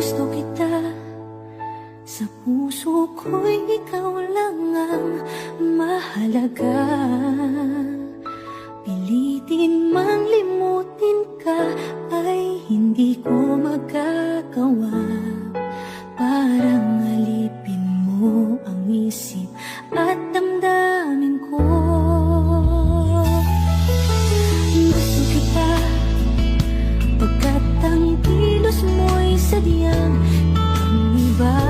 gusto kita, sa puso ko'y ikaw lang ang mahalaga. Pilitin mang limutin ka ay hindi ko magagawa. Parang alipin mo ang isip at damdamin ko. Gusto kita pagkat ang kilos mo'y sadyang ibang iba.